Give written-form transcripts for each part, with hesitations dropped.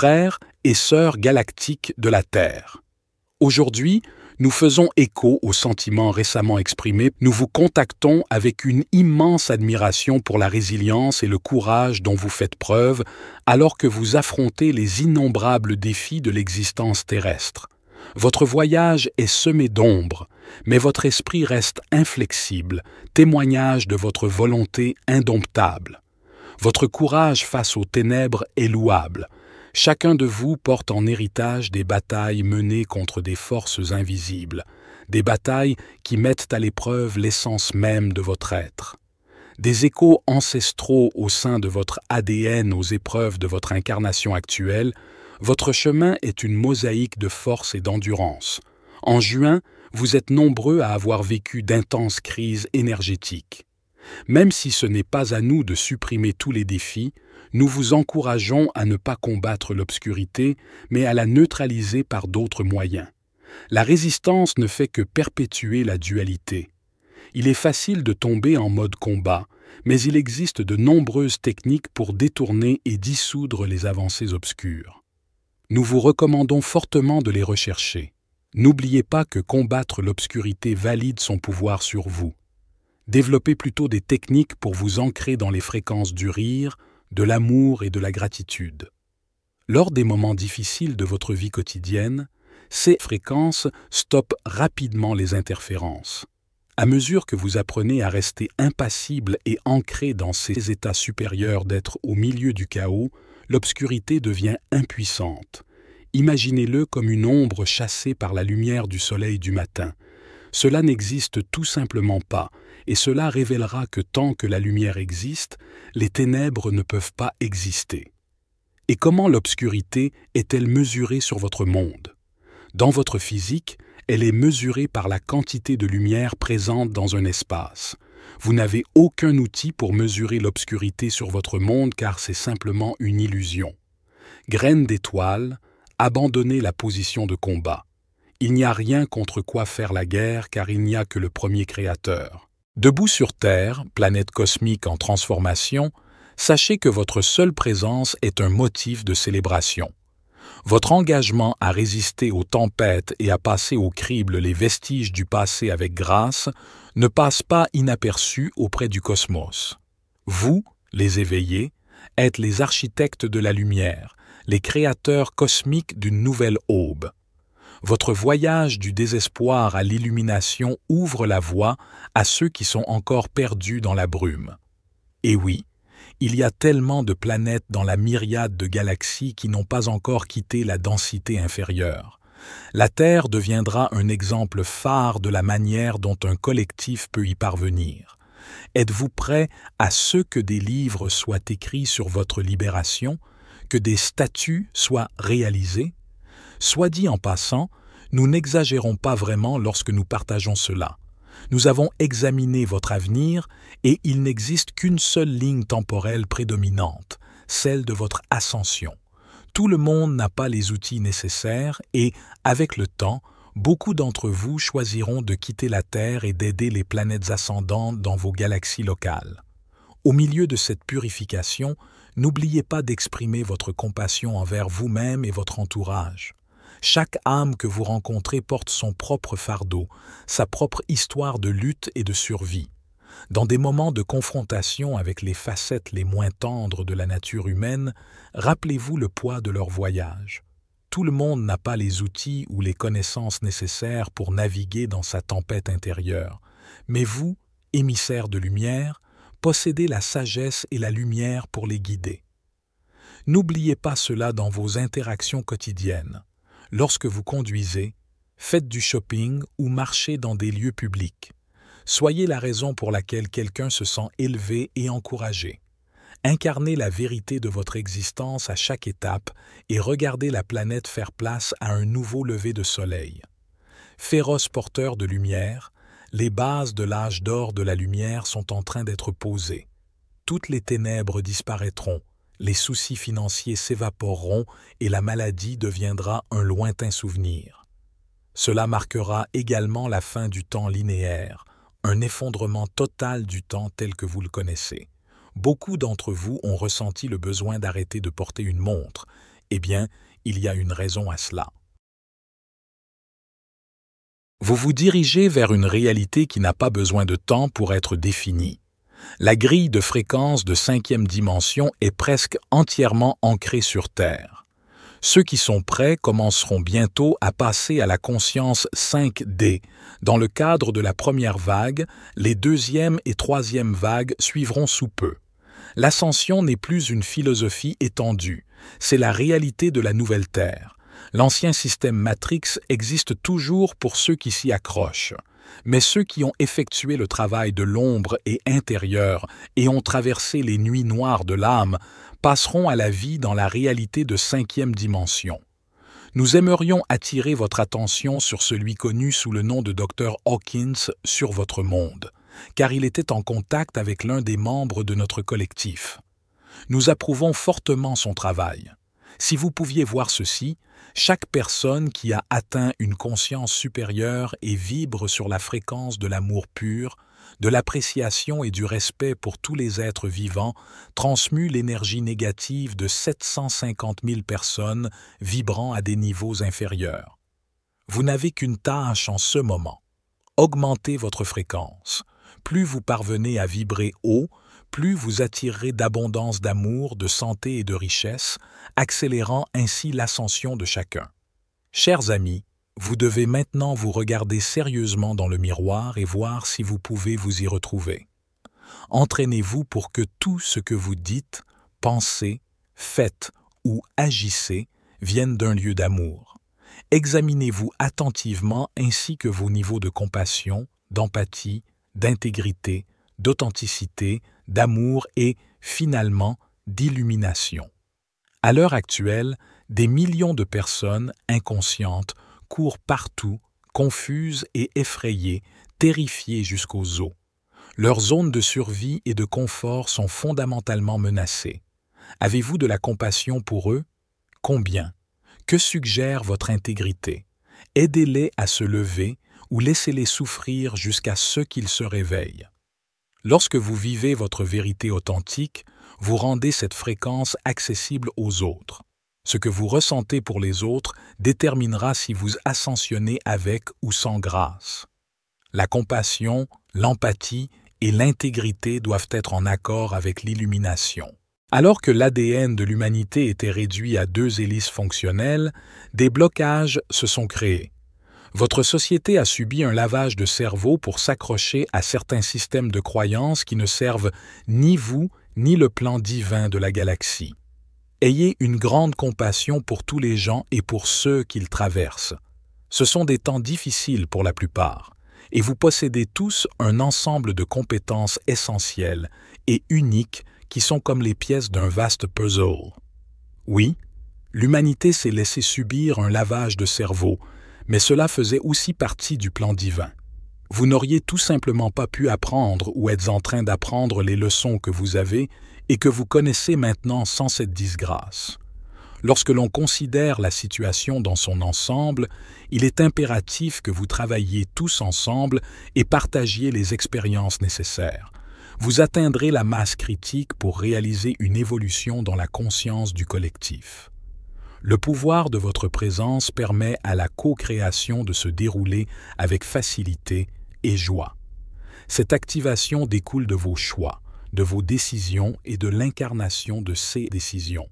frères et sœurs galactiques de la Terre. Aujourd'hui, nous faisons écho aux sentiments récemment exprimés. Nous vous contactons avec une immense admiration pour la résilience et le courage dont vous faites preuve alors que vous affrontez les innombrables défis de l'existence terrestre. Votre voyage est semé d'ombres, mais votre esprit reste inflexible, témoignage de votre volonté indomptable. Votre courage face aux ténèbres est louable. Chacun de vous porte en héritage des batailles menées contre des forces invisibles, des batailles qui mettent à l'épreuve l'essence même de votre être. Des échos ancestraux au sein de votre ADN aux épreuves de votre incarnation actuelle, votre chemin est une mosaïque de force et d'endurance. En juin, vous êtes nombreux à avoir vécu d'intenses crises énergétiques. Même si ce n'est pas à nous de supprimer tous les défis, nous vous encourageons à ne pas combattre l'obscurité, mais à la neutraliser par d'autres moyens. La résistance ne fait que perpétuer la dualité. Il est facile de tomber en mode combat, mais il existe de nombreuses techniques pour détourner et dissoudre les avancées obscures. Nous vous recommandons fortement de les rechercher. N'oubliez pas que combattre l'obscurité valide son pouvoir sur vous. Développez plutôt des techniques pour vous ancrer dans les fréquences du rire, de l'amour et de la gratitude. Lors des moments difficiles de votre vie quotidienne, ces fréquences stoppent rapidement les interférences. À mesure que vous apprenez à rester impassible et ancré dans ces états supérieurs d'être au milieu du chaos, l'obscurité devient impuissante. Imaginez-le comme une ombre chassée par la lumière du soleil du matin. Cela n'existe tout simplement pas, et cela révélera que tant que la lumière existe, les ténèbres ne peuvent pas exister. Et comment l'obscurité est-elle mesurée sur votre monde? Dans votre physique, elle est mesurée par la quantité de lumière présente dans un espace. Vous n'avez aucun outil pour mesurer l'obscurité sur votre monde car c'est simplement une illusion. Graine d'étoile, abandonnez la position de combat. Il n'y a rien contre quoi faire la guerre car il n'y a que le premier créateur. Debout sur Terre, planète cosmique en transformation, sachez que votre seule présence est un motif de célébration. Votre engagement à résister aux tempêtes et à passer au crible les vestiges du passé avec grâce ne passe pas inaperçu auprès du cosmos. Vous, les éveillés, êtes les architectes de la lumière, les créateurs cosmiques d'une nouvelle aube. Votre voyage du désespoir à l'illumination ouvre la voie à ceux qui sont encore perdus dans la brume. Et oui, il y a tellement de planètes dans la myriade de galaxies qui n'ont pas encore quitté la densité inférieure. La Terre deviendra un exemple phare de la manière dont un collectif peut y parvenir. Êtes-vous prêt à ce que des livres soient écrits sur votre libération, que des statues soient réalisées? Soit dit en passant, nous n'exagérons pas vraiment lorsque nous partageons cela. Nous avons examiné votre avenir et il n'existe qu'une seule ligne temporelle prédominante, celle de votre ascension. Tout le monde n'a pas les outils nécessaires et, avec le temps, beaucoup d'entre vous choisiront de quitter la Terre et d'aider les planètes ascendantes dans vos galaxies locales. Au milieu de cette purification, n'oubliez pas d'exprimer votre compassion envers vous-même et votre entourage. Chaque âme que vous rencontrez porte son propre fardeau, sa propre histoire de lutte et de survie. Dans des moments de confrontation avec les facettes les moins tendres de la nature humaine, rappelez-vous le poids de leur voyage. Tout le monde n'a pas les outils ou les connaissances nécessaires pour naviguer dans sa tempête intérieure. Mais vous, émissaires de lumière, possédez la sagesse et la lumière pour les guider. N'oubliez pas cela dans vos interactions quotidiennes. Lorsque vous conduisez, faites du shopping ou marchez dans des lieux publics. Soyez la raison pour laquelle quelqu'un se sent élevé et encouragé. Incarnez la vérité de votre existence à chaque étape et regardez la planète faire place à un nouveau lever de soleil. Féroces porteurs de lumière, les bases de l'âge d'or de la lumière sont en train d'être posées. Toutes les ténèbres disparaîtront, les soucis financiers s'évaporeront et la maladie deviendra un lointain souvenir. Cela marquera également la fin du temps linéaire, un effondrement total du temps tel que vous le connaissez. Beaucoup d'entre vous ont ressenti le besoin d'arrêter de porter une montre. Eh bien, il y a une raison à cela. Vous vous dirigez vers une réalité qui n'a pas besoin de temps pour être définie. La grille de fréquence de 5e dimension est presque entièrement ancrée sur Terre. Ceux qui sont prêts commenceront bientôt à passer à la conscience 5D. Dans le cadre de la première vague, les deuxième et troisième vagues suivront sous peu. L'ascension n'est plus une philosophie étendue, c'est la réalité de la nouvelle Terre. L'ancien système Matrix existe toujours pour ceux qui s'y accrochent. Mais ceux qui ont effectué le travail de l'ombre et intérieur et ont traversé les nuits noires de l'âme passeront à la vie dans la réalité de 5e dimension. Nous aimerions attirer votre attention sur celui connu sous le nom de Dr. Hawkins sur votre monde, car il était en contact avec l'un des membres de notre collectif. Nous approuvons fortement son travail. Si vous pouviez voir ceci, chaque personne qui a atteint une conscience supérieure et vibre sur la fréquence de l'amour pur, de l'appréciation et du respect pour tous les êtres vivants transmue l'énergie négative de 750 000 personnes vibrant à des niveaux inférieurs. Vous n'avez qu'une tâche en ce moment. Augmentez votre fréquence. Plus vous parvenez à vibrer haut, plus vous attirerez d'abondance d'amour, de santé et de richesse, accélérant ainsi l'ascension de chacun. Chers amis, vous devez maintenant vous regarder sérieusement dans le miroir et voir si vous pouvez vous y retrouver. Entraînez-vous pour que tout ce que vous dites, pensez, faites ou agissez vienne d'un lieu d'amour. Examinez-vous attentivement ainsi que vos niveaux de compassion, d'empathie, d'intégrité, d'authenticité, d'amour et, finalement, d'illumination. À l'heure actuelle, des millions de personnes inconscientes courent partout, confuses et effrayées, terrifiées jusqu'aux os. Leurs zones de survie et de confort sont fondamentalement menacées. Avez-vous de la compassion pour eux? Combien? Que suggère votre intégrité? Aidez-les à se lever ou laissez-les souffrir jusqu'à ce qu'ils se réveillent. Lorsque vous vivez votre vérité authentique, vous rendez cette fréquence accessible aux autres. Ce que vous ressentez pour les autres déterminera si vous ascensionnez avec ou sans grâce. La compassion, l'empathie et l'intégrité doivent être en accord avec l'illumination. Alors que l'ADN de l'humanité était réduit à 2 hélices fonctionnelles, des blocages se sont créés. Votre société a subi un lavage de cerveau pour s'accrocher à certains systèmes de croyances qui ne servent ni vous ni le plan divin de la galaxie. Ayez une grande compassion pour tous les gens et pour ceux qu'ils traversent. Ce sont des temps difficiles pour la plupart, et vous possédez tous un ensemble de compétences essentielles et uniques qui sont comme les pièces d'un vaste puzzle. Oui, l'humanité s'est laissée subir un lavage de cerveau, mais cela faisait aussi partie du plan divin. Vous n'auriez tout simplement pas pu apprendre ou êtes en train d'apprendre les leçons que vous avez et que vous connaissez maintenant sans cette disgrâce. Lorsque l'on considère la situation dans son ensemble, il est impératif que vous travailliez tous ensemble et partagiez les expériences nécessaires. Vous atteindrez la masse critique pour réaliser une évolution dans la conscience du collectif. Le pouvoir de votre présence permet à la co-création de se dérouler avec facilité et joie. Cette activation découle de vos choix, de vos décisions et de l'incarnation de ces décisions.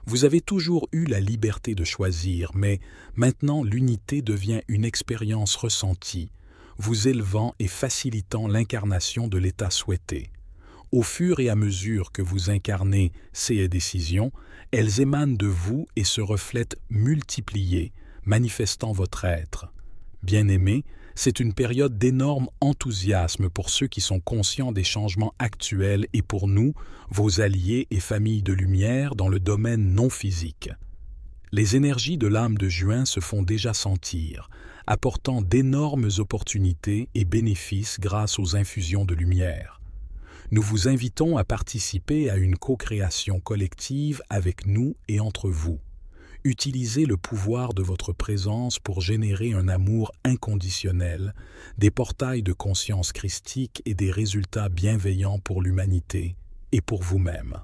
Vous avez toujours eu la liberté de choisir, mais maintenant l'unité devient une expérience ressentie, vous élevant et facilitant l'incarnation de l'état souhaité. Au fur et à mesure que vous incarnez ces décisions, elles émanent de vous et se reflètent multipliées, manifestant votre être. Bien-aimés, c'est une période d'énorme enthousiasme pour ceux qui sont conscients des changements actuels et pour nous, vos alliés et familles de lumière dans le domaine non physique. Les énergies de l'âme de juin se font déjà sentir, apportant d'énormes opportunités et bénéfices grâce aux infusions de lumière. Nous vous invitons à participer à une co-création collective avec nous et entre vous. Utilisez le pouvoir de votre présence pour générer un amour inconditionnel, des portails de conscience christique et des résultats bienveillants pour l'humanité et pour vous-même.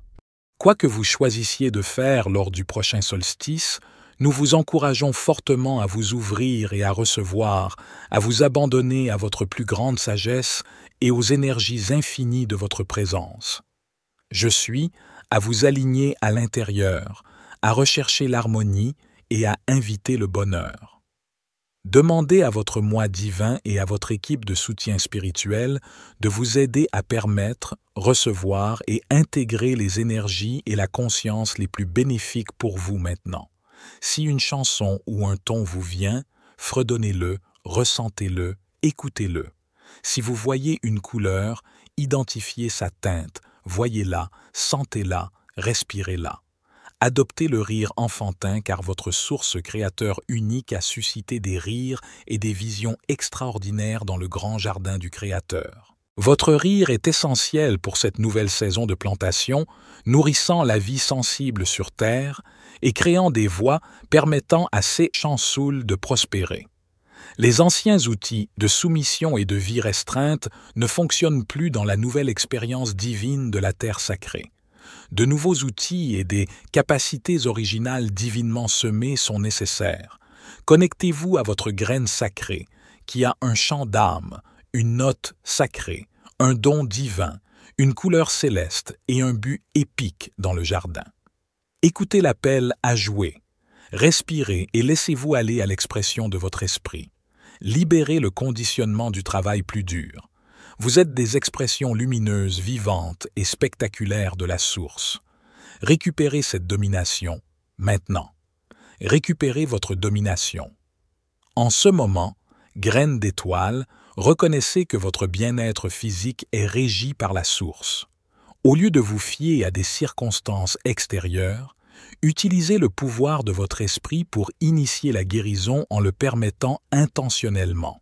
Quoi que vous choisissiez de faire lors du prochain solstice, nous vous encourageons fortement à vous ouvrir et à recevoir, à vous abandonner à votre plus grande sagesse et aux énergies infinies de votre présence. Je suis à vous aligner à l'intérieur, à rechercher l'harmonie et à inviter le bonheur. Demandez à votre moi divin et à votre équipe de soutien spirituel de vous aider à permettre, recevoir et intégrer les énergies et la conscience les plus bénéfiques pour vous maintenant. Si une chanson ou un ton vous vient, fredonnez-le, ressentez-le, écoutez-le. Si vous voyez une couleur, identifiez sa teinte, voyez-la, sentez-la, respirez-la. Adoptez le rire enfantin car votre source créateur unique a suscité des rires et des visions extraordinaires dans le grand jardin du Créateur. Votre rire est essentiel pour cette nouvelle saison de plantation, nourrissant la vie sensible sur Terre et créant des voies permettant à ces chansouls de prospérer. Les anciens outils de soumission et de vie restreinte ne fonctionnent plus dans la nouvelle expérience divine de la terre sacrée. De nouveaux outils et des capacités originales divinement semées sont nécessaires. Connectez-vous à votre graine sacrée, qui a un chant d'âme, une note sacrée, un don divin, une couleur céleste et un but épique dans le jardin. Écoutez l'appel à jouer. Respirez et laissez-vous aller à l'expression de votre esprit. Libérez le conditionnement du travail plus dur. Vous êtes des expressions lumineuses, vivantes et spectaculaires de la source. Récupérez cette domination, maintenant. Récupérez votre domination. En ce moment, graine d'étoile, reconnaissez que votre bien-être physique est régi par la source. Au lieu de vous fier à des circonstances extérieures, utilisez le pouvoir de votre esprit pour initier la guérison en le permettant intentionnellement.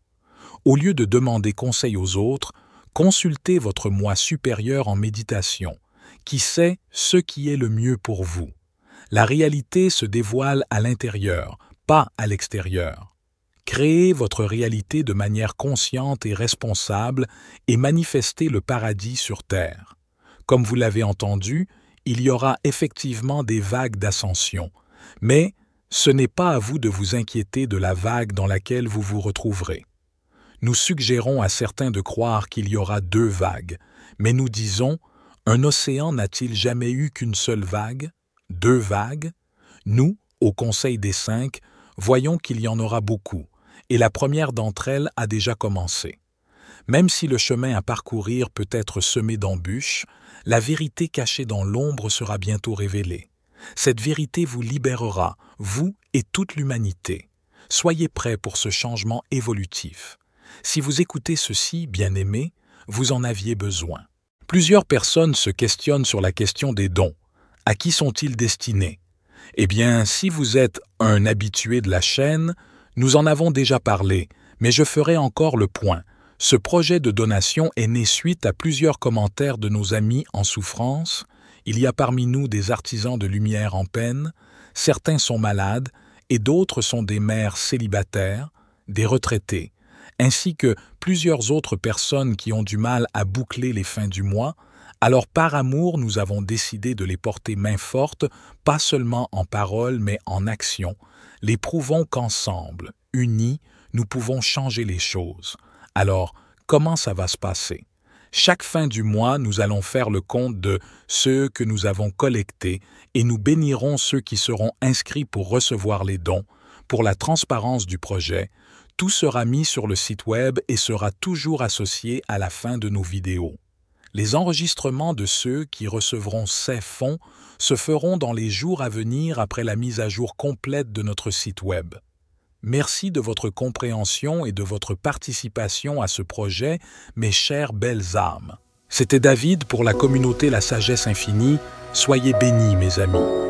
Au lieu de demander conseil aux autres, consultez votre moi supérieur en méditation, qui sait ce qui est le mieux pour vous. La réalité se dévoile à l'intérieur, pas à l'extérieur. Créez votre réalité de manière consciente et responsable et manifestez le paradis sur terre. Comme vous l'avez entendu, il y aura effectivement des vagues d'ascension, mais ce n'est pas à vous de vous inquiéter de la vague dans laquelle vous vous retrouverez. Nous suggérons à certains de croire qu'il y aura 2 vagues, mais nous disons, un océan n'a-t-il jamais eu qu'une seule vague? 2 vagues? Nous, au Conseil des 5, voyons qu'il y en aura beaucoup, et la première d'entre elles a déjà commencé. Même si le chemin à parcourir peut être semé d'embûches, la vérité cachée dans l'ombre sera bientôt révélée. Cette vérité vous libérera, vous et toute l'humanité. Soyez prêts pour ce changement évolutif. Si vous écoutez ceci, bien-aimés, vous en aviez besoin. Plusieurs personnes se questionnent sur la question des dons. À qui sont-ils destinés? Eh bien, si vous êtes un habitué de la chaîne, nous en avons déjà parlé, mais je ferai encore le point. Ce projet de donation est né suite à plusieurs commentaires de nos amis en souffrance. Il y a parmi nous des artisans de lumière en peine, certains sont malades et d'autres sont des mères célibataires, des retraités, ainsi que plusieurs autres personnes qui ont du mal à boucler les fins du mois. Alors par amour, nous avons décidé de les porter main forte, pas seulement en parole mais en action. Les prouvons qu'ensemble, unis, nous pouvons changer les choses. Alors, comment ça va se passer? Chaque fin du mois, nous allons faire le compte de ceux que nous avons collectés et nous bénirons ceux qui seront inscrits pour recevoir les dons. Pour la transparence du projet, tout sera mis sur le site web et sera toujours associé à la fin de nos vidéos. Les enregistrements de ceux qui recevront ces fonds se feront dans les jours à venir après la mise à jour complète de notre site web. Merci de votre compréhension et de votre participation à ce projet, mes chères belles âmes. C'était David pour la communauté La Sagesse Infinie. Soyez bénis, mes amis.